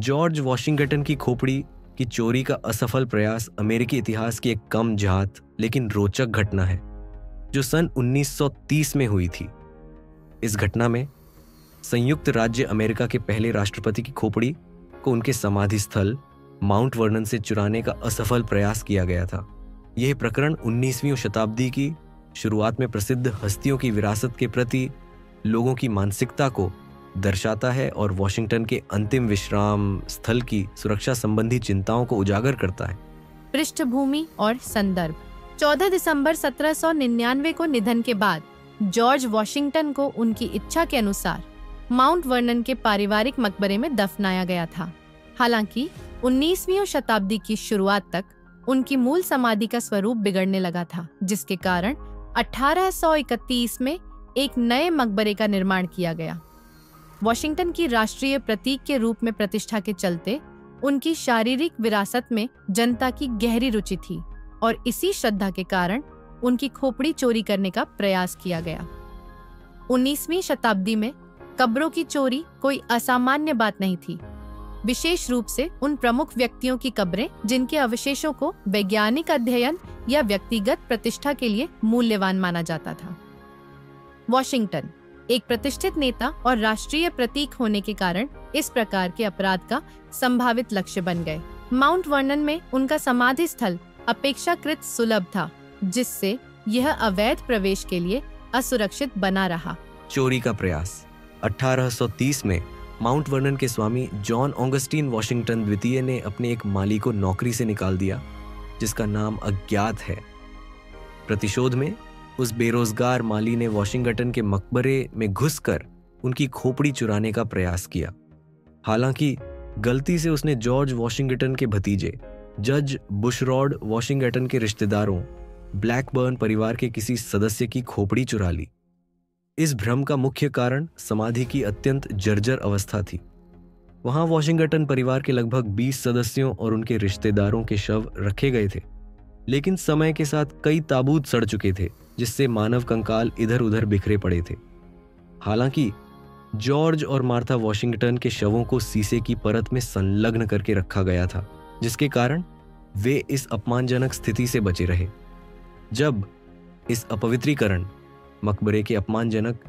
George Washington की खोपड़ी की चोरी का असफल प्रयास अमेरिकी इतिहास की एक कम जात लेकिन रोचक घटना है जो सन 1930 में हुई थी। इस घटना में संयुक्त राज्य अमेरिका के पहले राष्ट्रपति की खोपड़ी को उनके समाधि स्थल माउंट वर्नन से चुराने का असफल प्रयास किया गया था। यह प्रकरण 19वीं शताब्दी की शुरुआत में प्रसिद्ध हस्तियों की विरासत के प्रति लोगों की मानसिकता को दर्शाता है और वॉशिंगटन के अंतिम विश्राम स्थल की सुरक्षा संबंधी चिंताओं को उजागर करता है। पृष्ठभूमि और संदर्भ। 14 दिसंबर 1799 को निधन के बाद जॉर्ज वॉशिंगटन को उनकी इच्छा के अनुसार माउंट वर्नन के पारिवारिक मकबरे में दफनाया गया था। हालांकि 19वीं शताब्दी की शुरुआत तक उनकी मूल समाधि का स्वरूप बिगड़ने लगा था, जिसके कारण 1831 में एक नए मकबरे का निर्माण किया गया। वॉशिंगटन की राष्ट्रीय प्रतीक के रूप में प्रतिष्ठा के चलते उनकी शारीरिक विरासत में जनता की गहरी रुचि थी और इसी श्रद्धा के कारण उनकी खोपड़ी चोरी करने का प्रयास किया गया। 19वीं शताब्दी में कब्रों की चोरी कोई असामान्य बात नहीं थी, विशेष रूप से उन प्रमुख व्यक्तियों की कब्रें जिनके अवशेषों को वैज्ञानिक अध्ययन या व्यक्तिगत प्रतिष्ठा के लिए मूल्यवान माना जाता था। वॉशिंगटन एक प्रतिष्ठित नेता और राष्ट्रीय प्रतीक होने के कारण इस प्रकार के अपराध का संभावित लक्ष्य बन गए। माउंट वर्नन में उनका समाधि स्थल अपेक्षाकृत सुलभ था, जिससे यह अवैध प्रवेश के लिए असुरक्षित बना रहा। चोरी का प्रयास। 1830 में माउंट वर्नन के स्वामी जॉन ऑगस्टीन वॉशिंगटन द्वितीय ने अपने एक माली को नौकरी से निकाल दिया, जिसका नाम अज्ञात है। प्रतिशोध में उस बेरोजगार माली ने वॉशिंगटन के मकबरे में घुसकर उनकी खोपड़ी चुराने का प्रयास किया। हालांकि गलती से उसने जॉर्ज वॉशिंगटन के भतीजे जज बुशरॉड वॉशिंगटन के रिश्तेदारों ब्लैकबर्न परिवार के किसी सदस्य की खोपड़ी चुरा ली। इस भ्रम का मुख्य कारण समाधि की अत्यंत जर्जर अवस्था थी। वहां वॉशिंगटन परिवार के लगभग 20 सदस्यों और उनके रिश्तेदारों के शव रखे गए थे, लेकिन समय के साथ कई ताबूत सड़ चुके थे, जिससे मानव कंकाल इधर उधर बिखरे पड़े थे। हालांकि जॉर्ज और मार्था वॉशिंगटन के शवों को शीशे की परत में संलग्न करके रखा गया था, जिसके कारण वे इस अपमानजनक स्थिति से बचे रहे। जब इस अपवित्रीकरण मकबरे के अपमानजनक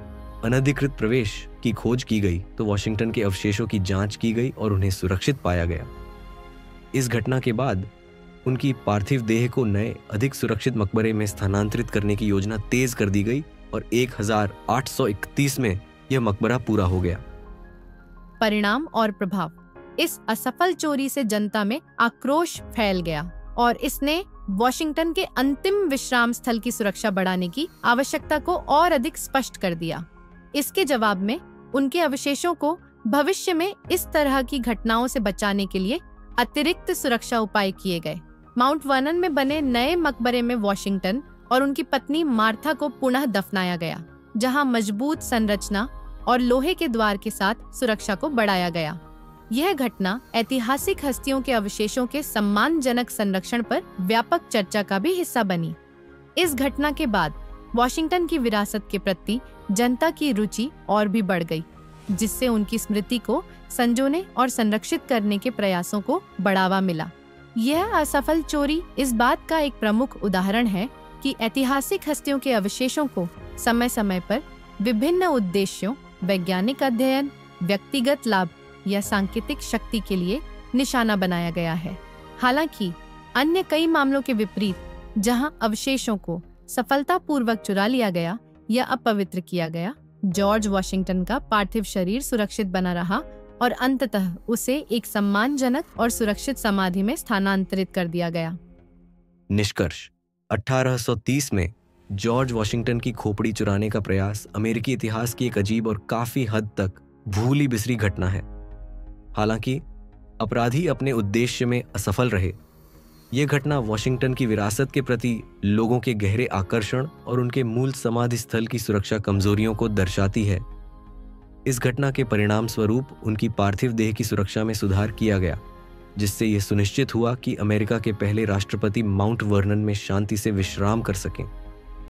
अनधिकृत प्रवेश की खोज की गई तो वॉशिंगटन के अवशेषों की जांच की गई और उन्हें सुरक्षित पाया गया। इस घटना के बाद उनकी पार्थिव देह को नए अधिक सुरक्षित मकबरे में स्थानांतरित करने की योजना तेज कर दी गई और 1831 में यह मकबरा पूरा हो गया। परिणाम और प्रभाव। इस असफल चोरी से जनता में आक्रोश फैल गया और इसने वॉशिंगटन के अंतिम विश्राम स्थल की सुरक्षा बढ़ाने की आवश्यकता को और अधिक स्पष्ट कर दिया। इसके जवाब में उनके अवशेषों को भविष्य में इस तरह की घटनाओं से बचाने के लिए अतिरिक्त सुरक्षा उपाय किए गए। माउंट वर्नन में बने नए मकबरे में वॉशिंगटन और उनकी पत्नी मार्था को पुनः दफनाया गया, जहां मजबूत संरचना और लोहे के द्वार के साथ सुरक्षा को बढ़ाया गया। यह घटना ऐतिहासिक हस्तियों के अवशेषों के सम्मानजनक संरक्षण पर व्यापक चर्चा का भी हिस्सा बनी। इस घटना के बाद वॉशिंगटन की विरासत के प्रति जनता की रुचि और भी बढ़ गई, जिससे उनकी स्मृति को संजोने और संरक्षित करने के प्रयासों को बढ़ावा मिला। यह असफल चोरी इस बात का एक प्रमुख उदाहरण है कि ऐतिहासिक हस्तियों के अवशेषों को समय समय पर विभिन्न उद्देश्यों, वैज्ञानिक अध्ययन, व्यक्तिगत लाभ या सांकेतिक शक्ति के लिए निशाना बनाया गया है। हालांकि अन्य कई मामलों के विपरीत, जहां अवशेषों को सफलतापूर्वक चुरा लिया गया या अपवित्र किया गया, जॉर्ज वॉशिंगटन का पार्थिव शरीर सुरक्षित बना रहा और अंततः उसे एक सम्मानजनक और सुरक्षित समाधि में स्थानांतरित कर दिया गया। निष्कर्ष। 1830 में जॉर्ज वॉशिंगटन की खोपड़ी चुराने का प्रयास अमेरिकी इतिहास की एक अजीब और काफी हद तक भूली बिसरी घटना है। हालांकि अपराधी अपने उद्देश्य में असफल रहे, यह घटना वॉशिंगटन की विरासत के प्रति लोगों के गहरे आकर्षण और उनके मूल समाधि स्थल की सुरक्षा कमजोरियों को दर्शाती है। इस घटना के परिणाम स्वरूप उनकी पार्थिव देह की सुरक्षा में सुधार किया गया, जिससे यह सुनिश्चित हुआ कि अमेरिका के पहले राष्ट्रपति माउंट वर्नन में शांति से विश्राम कर सकें।